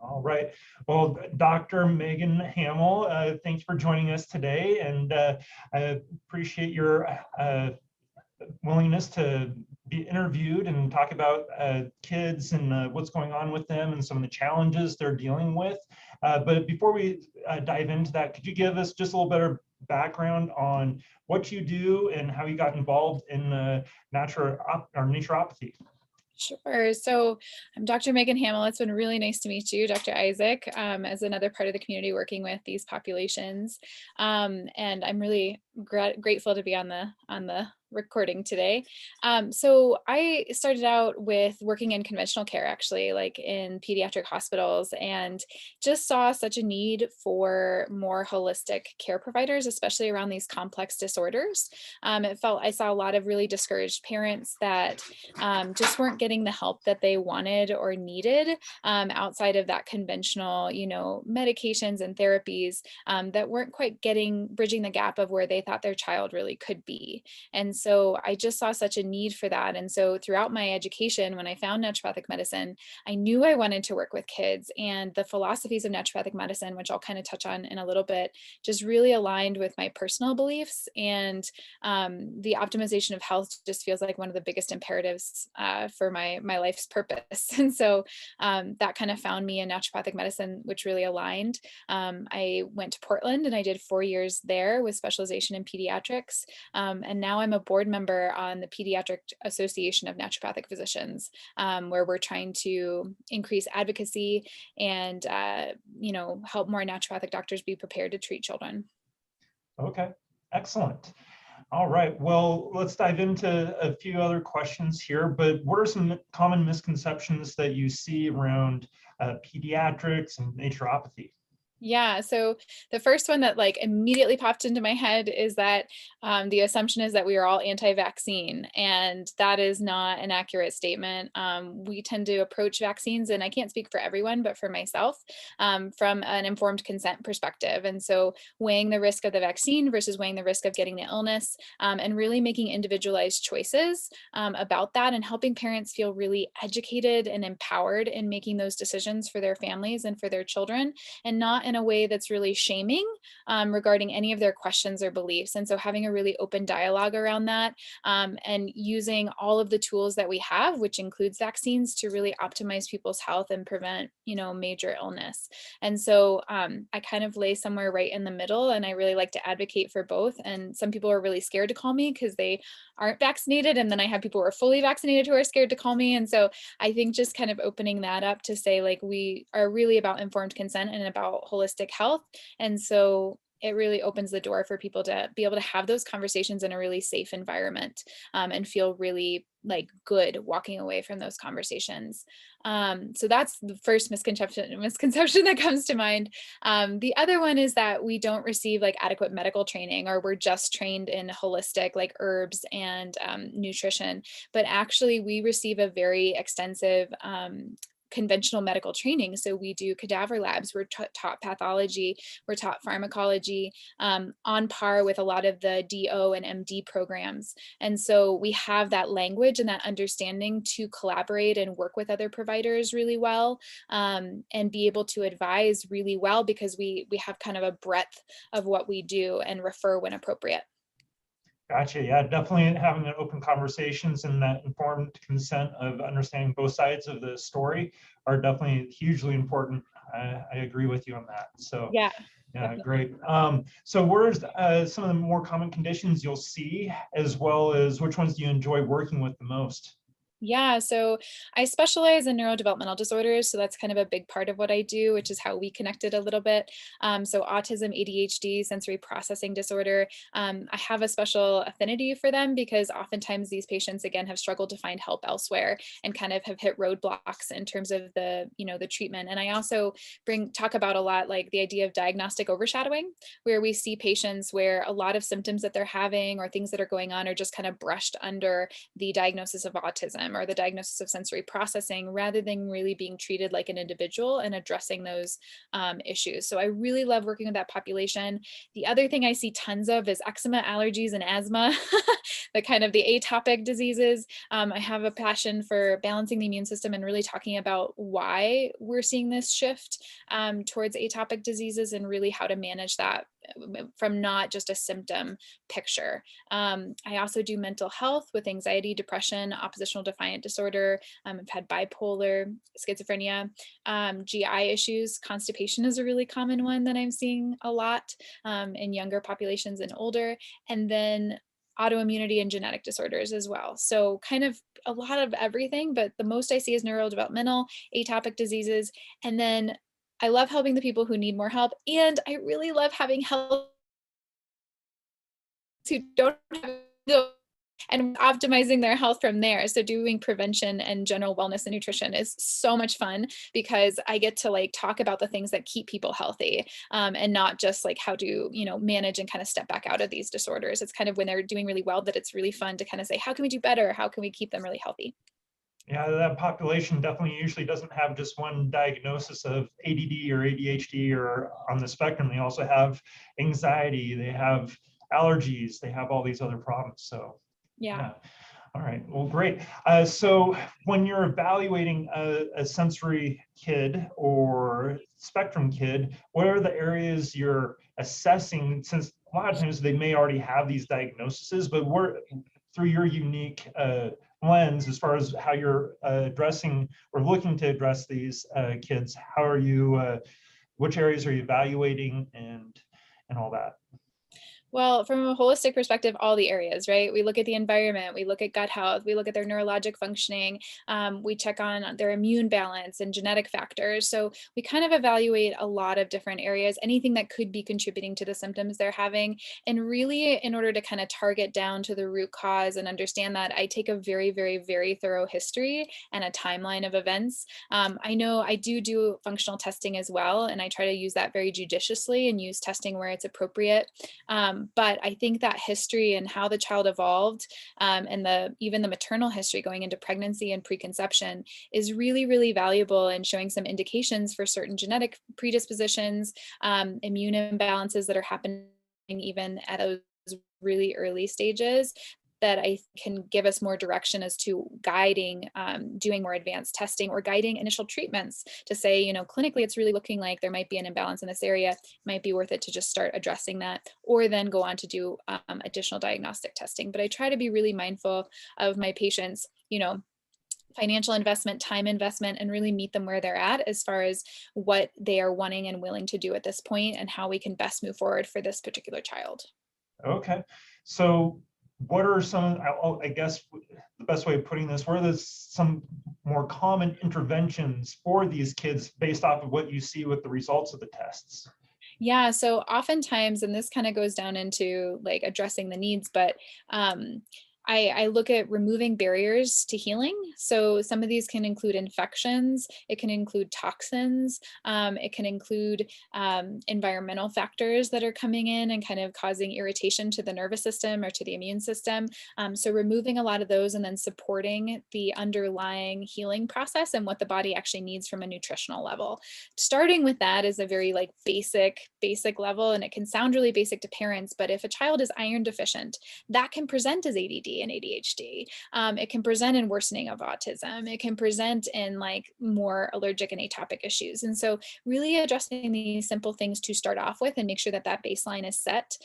All right. Well, Dr. Megan Hamill, thanks for joining us today, and I appreciate your willingness to be interviewed and talk about kids and what's going on with them and some of the challenges they're dealing with. But before we dive into that, could you give us just a little better background on what you do and how you got involved in naturopathy? Sure. So I'm Dr. Megan Hamill. It's been really nice to meet you, Dr. Isaac, as another part of the community working with these populations. And I'm really grateful to be on the recording today. So I started out with working in conventional care, actually, like in pediatric hospitals, and just saw such a need for more holistic care providers, especially around these complex disorders. I saw a lot of really discouraged parents that just weren't getting the help that they wanted or needed outside of that conventional, medications and therapies that weren't quite bridging the gap of where they thought their child really could be. And so I just saw such a need for that. And so throughout my education, when I found naturopathic medicine, I knew I wanted to work with kids, and the philosophies of naturopathic medicine, which I'll kind of touch on in a little bit, just really aligned with my personal beliefs. And the optimization of health just feels like one of the biggest imperatives for my life's purpose. And so that kind of found me in naturopathic medicine, which really aligned. I went to Portland and I did 4 years there with specialization in pediatrics. And now I'm a board member on the Pediatric Association of Naturopathic Physicians, where we're trying to increase advocacy and, help more naturopathic doctors be prepared to treat children. Okay, excellent. All right, well, let's dive into a few other questions here, but what are some common misconceptions that you see around pediatrics and naturopathy? Yeah, so the first one that immediately popped into my head is that the assumption is that we are all anti-vaccine, and that is not an accurate statement. We tend to approach vaccines, and I can't speak for everyone, but for myself, from an informed consent perspective. And so weighing the risk of the vaccine versus weighing the risk of getting the illness, and really making individualized choices about that, and helping parents feel really educated and empowered in making those decisions for their families and for their children, and not in a way that's really shaming regarding any of their questions or beliefs. And so having a really open dialogue around that, and using all of the tools that we have, which includes vaccines, to really optimize people's health and prevent, major illness. And so I kind of lay somewhere right in the middle, and I really like to advocate for both. And some people are really scared to call me because they aren't vaccinated. And then I have people who are fully vaccinated who are scared to call me. And so I think just kind of opening that up to say, we are really about informed consent and about holistic health. And so it really opens the door for people to be able to have those conversations in a really safe environment, and feel really good walking away from those conversations. So that's the first misconception that comes to mind. The other one is that we don't receive adequate medical training, or we're just trained in holistic herbs and nutrition. But actually we receive a very extensive conventional medical training. So we do cadaver labs, we're taught pathology, we're taught pharmacology, on par with a lot of the DO and MD programs. And so we have that language and that understanding to collaborate and work with other providers really well, and be able to advise really well, because we have kind of a breadth of what we do and refer when appropriate. Gotcha. Yeah, definitely having an open conversations and that informed consent of understanding both sides of the story are definitely hugely important. I agree with you on that. So Yeah. yeah, great. So where's some of the more common conditions you'll see, as well as which ones do you enjoy working with the most? Yeah, so I specialize in neurodevelopmental disorders. So that's kind of a big part of what I do, which is how we connected a little bit. So autism, ADHD, sensory processing disorder. I have a special affinity for them because oftentimes these patients, again, have struggled to find help elsewhere and kind of have hit roadblocks in terms of the treatment. And I also talk about a lot the idea of diagnostic overshadowing, where we see patients where a lot of symptoms that they're having or things that are going on are just kind of brushed under the diagnosis of autism system or the diagnosis of sensory processing, rather than really being treated like an individual and addressing those issues. So I really love working with that population. The other thing I see tons of is eczema, allergies, and asthma, the kind of the atopic diseases. I have a passion for balancing the immune system and really talking about why we're seeing this shift towards atopic diseases and really how to manage that from not just a symptom picture. I also do mental health with anxiety, depression, oppositional defiant disorder. I've had bipolar, schizophrenia, GI issues. Constipation is a really common one that I'm seeing a lot in younger populations and older. And then autoimmunity and genetic disorders as well. So kind of a lot of everything, but the most I see is neurodevelopmental, atopic diseases. And then I love helping the people who need more help. And I really love having help who don't have and optimizing their health from there. So doing prevention and general wellness and nutrition is so much fun because I get to like talk about the things that keep people healthy and not just like how to, manage and kind of step back out of these disorders. It's kind of when they're doing really well that it's really fun to kind of say, how can we do better? How can we keep them really healthy? Yeah, that population definitely usually doesn't have just one diagnosis of ADD or ADHD or on the spectrum. They also have anxiety, they have allergies, they have all these other problems. So Yeah. All right, well, great. So when you're evaluating a sensory kid or spectrum kid, what are the areas you're assessing, since a lot of times they may already have these diagnoses, but through your unique lens, as far as how you're addressing or looking to address these kids, how are you, which areas are you evaluating and all that? Well, from a holistic perspective, all the areas, right? We look at the environment, we look at gut health, we look at their neurologic functioning, we check on their immune balance and genetic factors. So we kind of evaluate a lot of different areas, anything that could be contributing to the symptoms they're having. And really, in order to kind of target down to the root cause and understand that, I take a very, very, very thorough history and a timeline of events. I know I do functional testing as well, and I try to use that very judiciously and use testing where it's appropriate. But I think that history and how the child evolved and even the maternal history going into pregnancy and preconception is really, really valuable in showing some indications for certain genetic predispositions, immune imbalances that are happening even at those really early stages that I can give us more direction as to guiding, doing more advanced testing or guiding initial treatments to say, clinically, it's really looking like there might be an imbalance in this area. It might be worth it to just start addressing that, or then go on to do additional diagnostic testing. But I try to be really mindful of my patients, financial investment, time investment, and really meet them where they're at as far as what they are wanting and willing to do at this point and how we can best move forward for this particular child. Okay, so what are some, I guess the best way of putting this, what are some more common interventions for these kids based off of what you see with the results of the tests? Yeah, so oftentimes, and this kind of goes down into like addressing the needs, but I look at removing barriers to healing. So some of these can include infections, it can include toxins, it can include environmental factors that are coming in and kind of causing irritation to the nervous system or to the immune system. So removing a lot of those and then supporting the underlying healing process and what the body actually needs from a nutritional level. Starting with that is a very like basic level, and it can sound really basic to parents, but if a child is iron deficient, that can present as ADD and ADHD. It can present in worsening of autism. It can present in like more allergic and atopic issues. And so really addressing these simple things to start off with and make sure that that baseline is set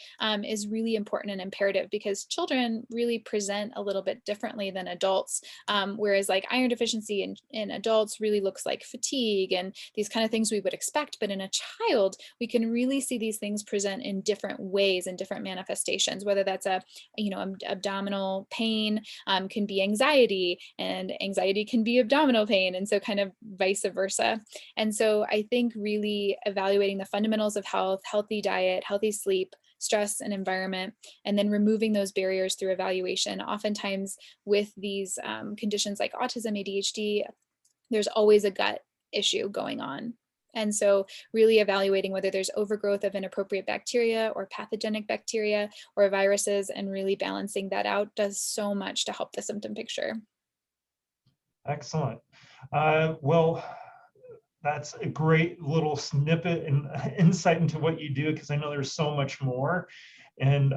is really important and imperative, because children really present a little bit differently than adults. Whereas like iron deficiency in adults really looks like fatigue and these kind of things we would expect. But in a child, we can really see these things present in different ways and different manifestations, whether that's abdominal pain, can be anxiety, and anxiety can be abdominal pain, and so kind of vice versa. And so I think really evaluating the fundamentals of health, healthy diet, healthy sleep, stress and environment, and then removing those barriers through evaluation. Oftentimes with these conditions like autism, ADHD, there's always a gut issue going on. And so really evaluating whether there's overgrowth of inappropriate bacteria or pathogenic bacteria or viruses, and really balancing that out does so much to help the symptom picture. Excellent. Well, that's a great little snippet and insight into what you do, because I know there's so much more. And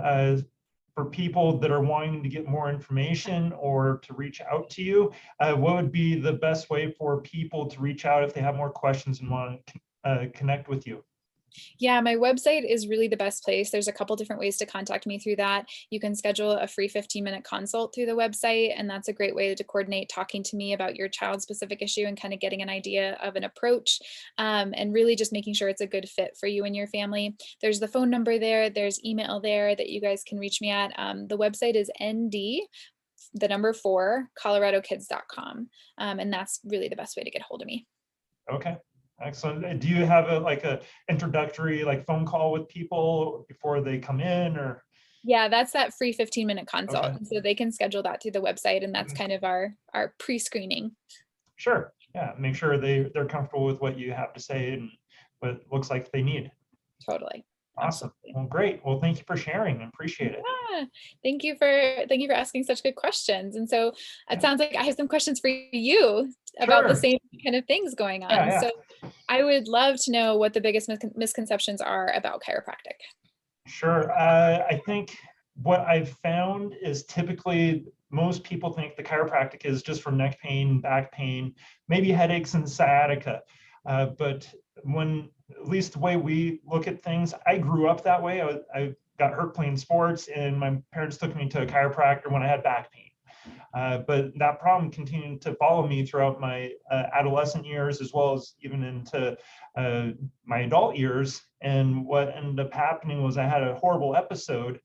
for people that are wanting to get more information or to reach out to you, what would be the best way for people to reach out if they have more questions and want to connect with you? Yeah, my website is really the best place. There's a couple different ways to contact me through that. You can schedule a free 15-minute consult through the website, and that's a great way to coordinate talking to me about your child's specific issue and kind of getting an idea of an approach, and really just making sure it's a good fit for you and your family. There's the phone number there. There's email there that you guys can reach me at. The website is ND, the number 4, coloradokids.com. And that's really the best way to get hold of me. Okay. Excellent. Do you have a introductory phone call with people before they come in, or? Yeah, that's that free 15-minute consult. Okay. So they can schedule that through the website, and that's kind of our pre-screening. Sure. Yeah. Make sure they're comfortable with what you have to say and what it looks like they need. Totally. Awesome. Absolutely. Well, great. Well, thank you for sharing. I appreciate it. Yeah. Thank you for asking such good questions. And so it sounds like I have some questions for you about the Sure. same kind of things going on. Yeah. So I would love to know what the biggest misconceptions are about chiropractic. Sure. I think what I've found is typically most people think the chiropractic is just for neck pain, back pain, maybe headaches and sciatica. But when, at least the way we look at things, I grew up that way. I got hurt playing sports, and my parents took me to a chiropractor when I had back pain. But that problem continued to follow me throughout my adolescent years, as well as even into my adult years. And what ended up happening was I had a horrible episode,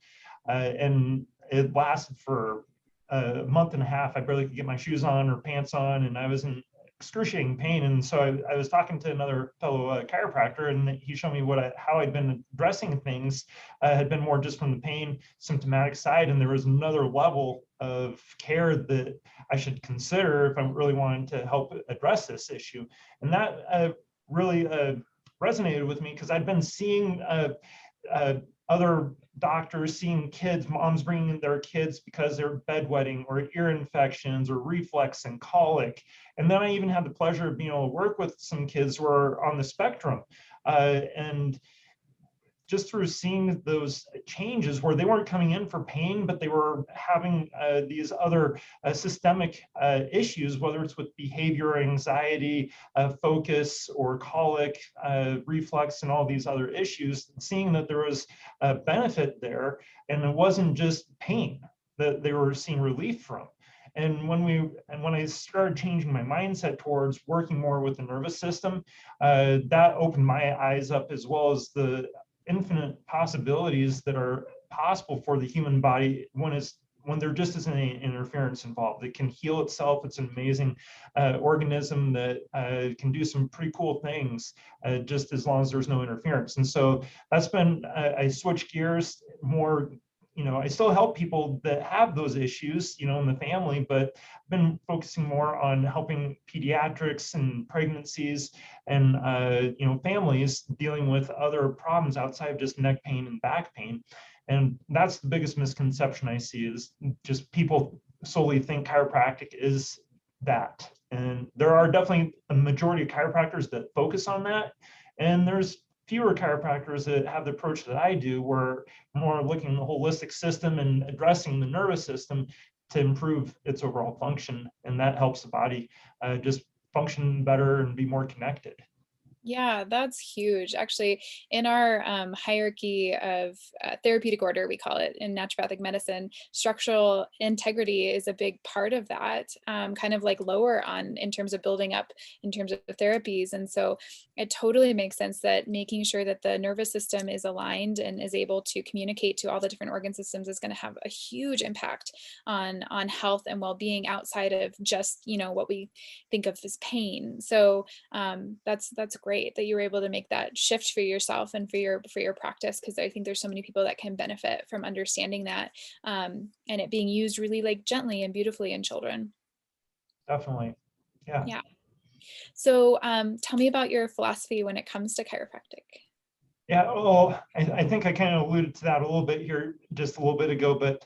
and it lasted for a month and a half. I barely could get my shoes on or pants on, and I was in excruciating pain. And so I was talking to another fellow chiropractor, and he showed me how I'd been addressing things had been more just from the pain symptomatic side, and there was another level of care that I should consider if I'm really wanting to help address this issue. And that really resonated with me, because I'd been seeing other doctors, seeing kids, moms bringing their kids because they're bedwetting or ear infections or reflux and colic. And then I even had the pleasure of being able to work with some kids who are on the spectrum. And just through seeing those changes where they weren't coming in for pain, but they were having these other systemic issues, whether it's with behavior, anxiety, focus, or colic, reflux, and all these other issues, seeing that there was a benefit there, and it wasn't just pain that they were seeing relief from. And when I started changing my mindset towards working more with the nervous system, that opened my eyes up, as well as the infinite possibilities that are possible for the human body when there just isn't any interference involved. It can heal itself. It's an amazing organism that can do some pretty cool things, just as long as there's no interference. And so that's been, I switched gears more. I still help people that have those issues, in the family, but I've been focusing more on helping pediatrics and pregnancies and, families dealing with other problems outside of just neck pain and back pain. And that's the biggest misconception I see, is just people solely think chiropractic is that. And there are definitely a majority of chiropractors that focus on that. And there's fewer chiropractors that have the approach that I do, where more looking at the holistic system and addressing the nervous system to improve its overall function. And that helps the body just function better and be more connected. Yeah, that's huge. Actually, in our hierarchy of therapeutic order, we call it in naturopathic medicine, structural integrity is a big part of that, kind of like lower on in terms of building up in terms of therapies. And so it totally makes sense that making sure that the nervous system is aligned and is able to communicate to all the different organ systems is going to have a huge impact on health and well-being, outside of just, what we think of as pain. So that's great that you were able to make that shift for yourself and for your practice, because I think there's so many people that can benefit from understanding that, and it being used really gently and beautifully in children. Definitely. Yeah. Yeah. So tell me about your philosophy when it comes to chiropractic. Yeah, well, I think I kind of alluded to that a little bit here just a little bit ago, but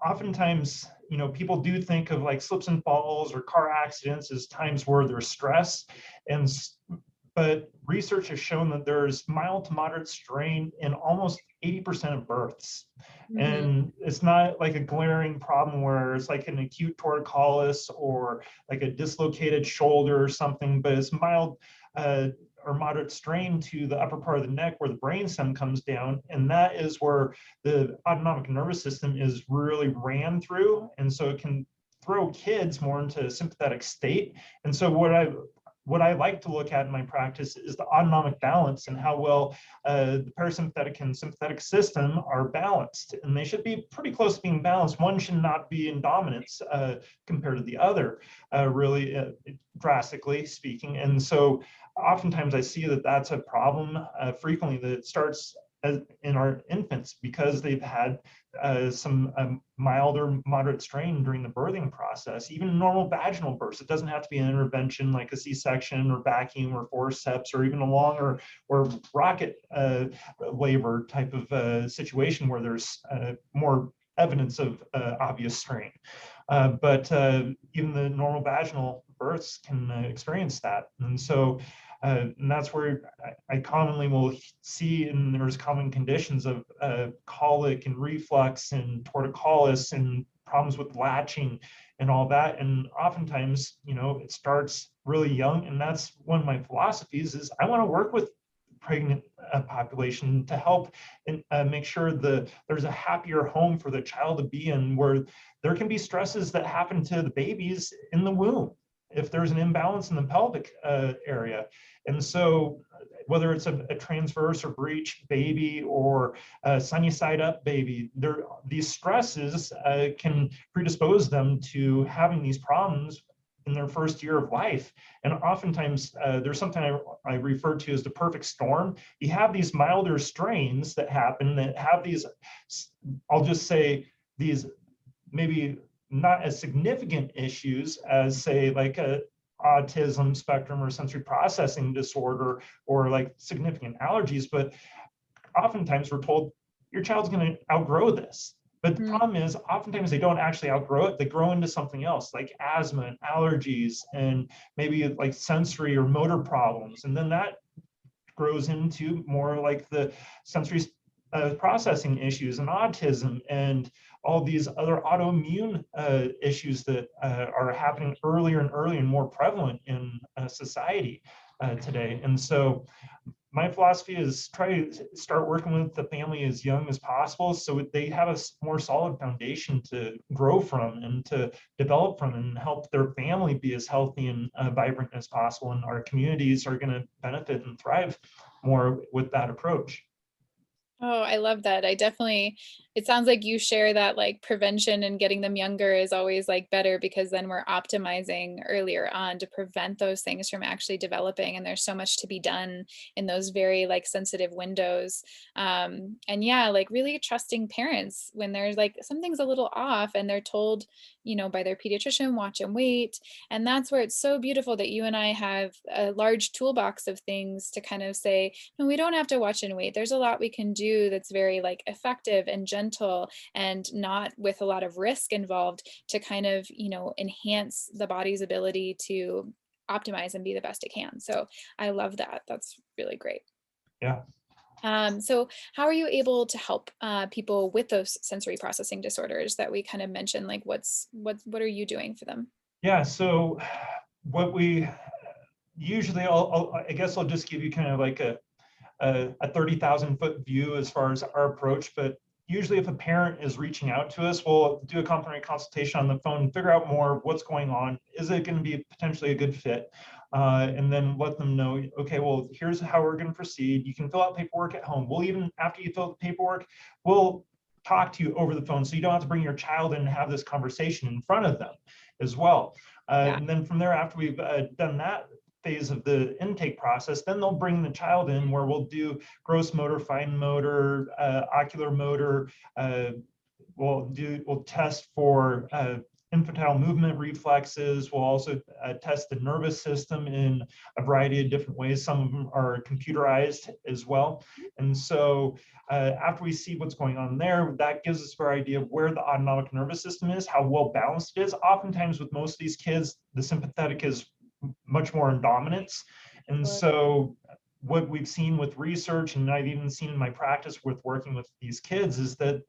oftentimes people do think of like slips and falls or car accidents as times where there's stress, but research has shown that there's mild to moderate strain in almost 80% of births. And it's not like a glaring problem where it's like an acute torticollis or like a dislocated shoulder or something, but it's mild or moderate strain to the upper part of the neck where the brainstem comes down. And that is where the autonomic nervous system is really ran through. And so it can throw kids more into a sympathetic state. And so what I like to look at in my practice is the autonomic balance and how well the parasympathetic and sympathetic system are balanced. And they should be pretty close to being balanced. One should not be in dominance compared to the other, really drastically speaking. And so oftentimes I see that that's a problem frequently that starts in our infants because they've had some mild or moderate strain during the birthing process. Even normal vaginal births, it doesn't have to be an intervention like a C-section or vacuum or forceps or even a long or rocket labor type of situation where there's more evidence of obvious strain. But even the normal vaginal births can experience that. And so and that's where I commonly will see, and there's common conditions of colic and reflux and torticollis and problems with latching and all that. And oftentimes, it starts really young. And that's one of my philosophies is I want to work with pregnant population to help and make sure there's a happier home for the child to be in, where there can be stresses that happen to the babies in the womb if there's an imbalance in the pelvic area. And so whether it's a transverse or breech baby or a sunny side up baby, these stresses can predispose them to having these problems in their first year of life. And oftentimes there's something I refer to as the perfect storm. You have these milder strains that happen that have these, I'll just say, these maybe not as significant issues as, say, like a autism spectrum or sensory processing disorder or like significant allergies, but oftentimes we're told your child's going to outgrow this. But the problem is oftentimes they don't actually outgrow it. They grow into something else like asthma and allergies and maybe like sensory or motor problems. And then that grows into more like the sensory processing issues and autism and all these other autoimmune issues that are happening earlier and earlier and more prevalent in society today. And so my philosophy is try to start working with the family as young as possible so they have a more solid foundation to grow from and to develop from and help their family be as healthy and vibrant as possible. And our communities are going to benefit and thrive more with that approach. Oh, I love that. It sounds like you share that like prevention and getting them younger is always like better because then we're optimizing earlier on to prevent those things from actually developing. And there's so much to be done in those very like sensitive windows. And yeah, like really trusting parents when there's like something's a little off and they're told, by their pediatrician, watch and wait. And that's where it's so beautiful that you and I have a large toolbox of things to kind of say, no, we don't have to watch and wait. There's a lot we can do that's very like effective and gentle and not with a lot of risk involved to kind of, enhance the body's ability to optimize and be the best it can. So I love that. That's really great. Yeah. So how are you able to help people with those sensory processing disorders that we kind of mentioned? Like what are you doing for them? Yeah, so what we usually, I guess I'll just give you kind of like a 30,000 foot view as far as our approach, but usually if a parent is reaching out to us, we'll do a complimentary consultation on the phone, figure out more what's going on. Is it going to be potentially a good fit? And then let them know, okay, well, here's how we're going to proceed. You can fill out paperwork at home. We'll even, after you fill out the paperwork, we'll talk to you over the phone. So you don't have to bring your child in and have this conversation in front of them as well. And then from there, after we've done that phase of the intake process, then they'll bring the child in where we'll do gross motor, fine motor, ocular motor. We'll test for infantile movement reflexes. We'll also test the nervous system in a variety of different ways. Some of them are computerized as well. And so after we see what's going on there, that gives us a fair idea of where the autonomic nervous system is, how well balanced it is. Oftentimes with most of these kids, the sympathetic is much more in dominance. And so what we've seen with research, and I've even seen in my practice with working with these kids, is that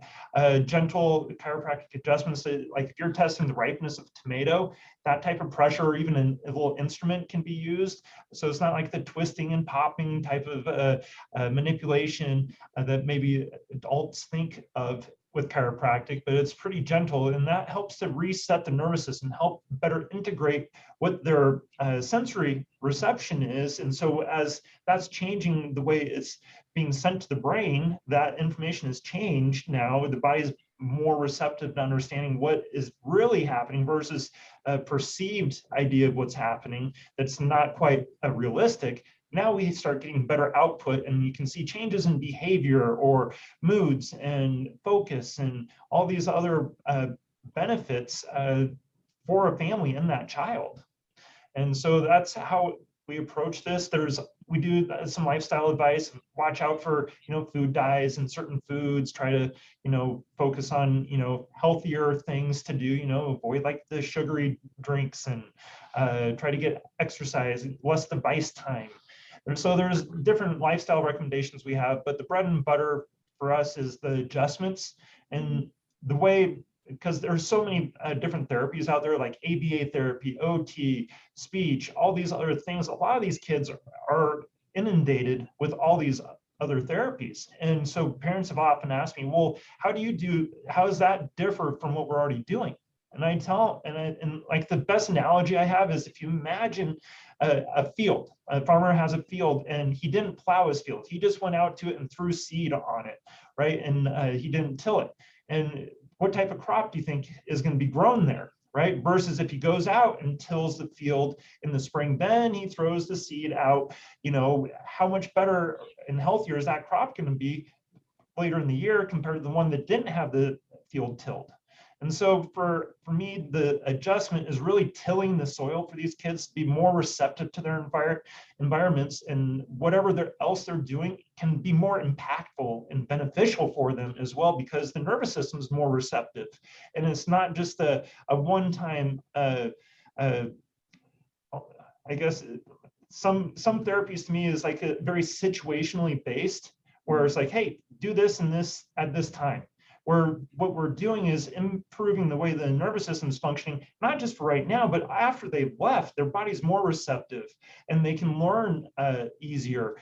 gentle chiropractic adjustments, like if you're testing the ripeness of a tomato, that type of pressure or even a little instrument can be used. So it's not like the twisting and popping type of manipulation that maybe adults think of with chiropractic, but it's pretty gentle, and that helps to reset the nervous system, help better integrate what their sensory reception is. And so as that's changing the way it's being sent to the brain, that information has changed. Now the body's more receptive to understanding what is really happening versus a perceived idea of what's happening that's not quite realistic. Now we start getting better output, and you can see changes in behavior or moods and focus and all these other benefits for a family and that child. And so that's how we approach this. We do some lifestyle advice, watch out for, food dyes and certain foods, try to, focus on, healthier things to do, avoid like the sugary drinks, and try to get exercise, less device time. And so there's different lifestyle recommendations we have, but the bread and butter for us is the adjustments. And the way, because there's so many different therapies out there, like ABA therapy, OT, speech, all these other things. A lot of these kids are inundated with all these other therapies. And so parents have often asked me, well, how does that differ from what we're already doing? And I tell, and like the best analogy I have is, if you imagine a field, a farmer has a field and he didn't plow his field. He just went out to it and threw seed on it, right? And he didn't till it. And what type of crop do you think is going to be grown there, right? Versus if he goes out and tills the field in the spring, then he throws the seed out, how much better and healthier is that crop going to be later in the year compared to the one that didn't have the field tilled? And so for me, the adjustment is really tilling the soil for these kids to be more receptive to their environments, and whatever else they're doing can be more impactful and beneficial for them as well, because the nervous system is more receptive. And it's not just a one-time, I guess, some therapies to me is like a very situationally based, where it's like, hey, do this and this at this time. Where what we're doing is improving the way the nervous system is functioning, not just for right now, but after they've left, their body's more receptive, and they can learn easier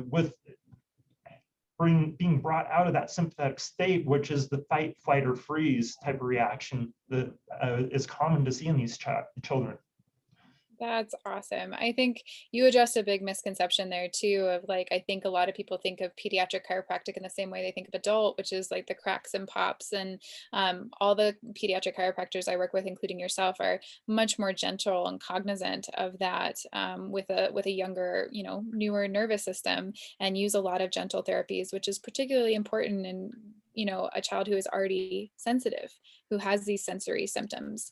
with being brought out of that sympathetic state, which is the fight, flight, or freeze type of reaction that is common to see in these children. That's awesome. I think you addressed a big misconception there too, of like, I think a lot of people think of pediatric chiropractic in the same way they think of adult, which is like the cracks and pops. And all the pediatric chiropractors I work with, including yourself, are much more gentle and cognizant of that, with a younger, newer nervous system, and use a lot of gentle therapies, which is particularly important in a child who is already sensitive, who has these sensory symptoms,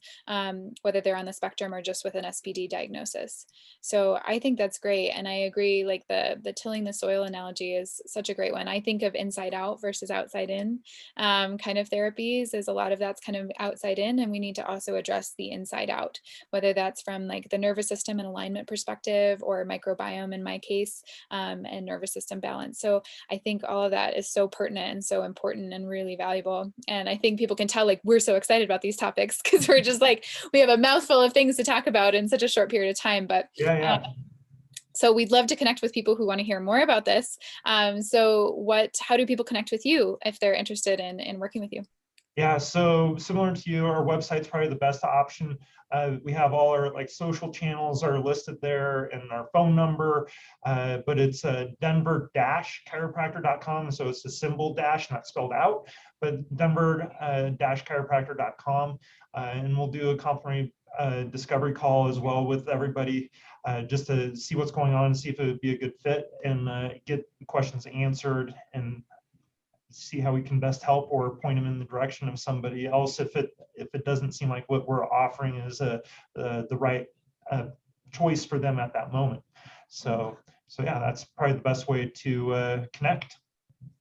whether they're on the spectrum or just with an SPD diagnosis. So I think that's great. And I agree, like the tilling the soil analogy is such a great one. I think of inside out versus outside in kind of therapies, as a lot of that's kind of outside in, and we need to also address the inside out, whether that's from like the nervous system and alignment perspective, or microbiome in my case, and nervous system balance. So I think all of that is so pertinent and so important and really valuable. And I think people can tell, like, we're so excited about these topics because we're just like, we have a mouthful of things to talk about in such a short period of time. But so we'd love to connect with people who want to hear more about this. So how do people connect with you if they're interested in working with you? Yeah, so similar to you, our website's probably the best option. We have all our social channels are listed there, and our phone number, but it's denver-chiropractor.com. So it's the symbol dash, not spelled out, but denver-chiropractor.com. And we'll do a complimentary discovery call as well with everybody, just to see what's going on and see if it would be a good fit, and get questions answered, and see how we can best help or point them in the direction of somebody else if it doesn't seem like what we're offering is the right choice for them at that moment. So yeah, that's probably the best way to connect.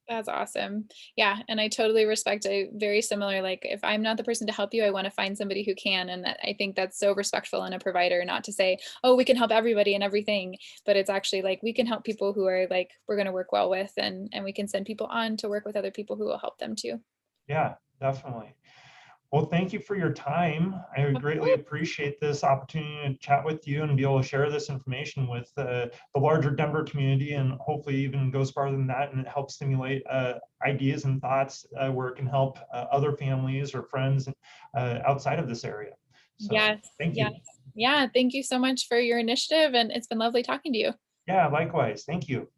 That's awesome. Yeah. And I totally respect a very similar, like if I'm not the person to help you, I want to find somebody who can. And that, I think that's so respectful in a provider, not to say, oh, we can help everybody and everything, but it's actually like, we can help people who are like, we're going to work well with, and we can send people on to work with other people who will help them too. Yeah, definitely. Well, thank you for your time. I Of greatly course. appreciate this opportunity to chat with you and be able to share this information with the larger Denver community, and hopefully even goes farther than that, and it helps stimulate ideas and thoughts where it can help other families or friends outside of this area. So Yes. thank Yes. you. Yeah. Thank you so much for your initiative. And it's been lovely talking to you. Yeah, likewise. Thank you.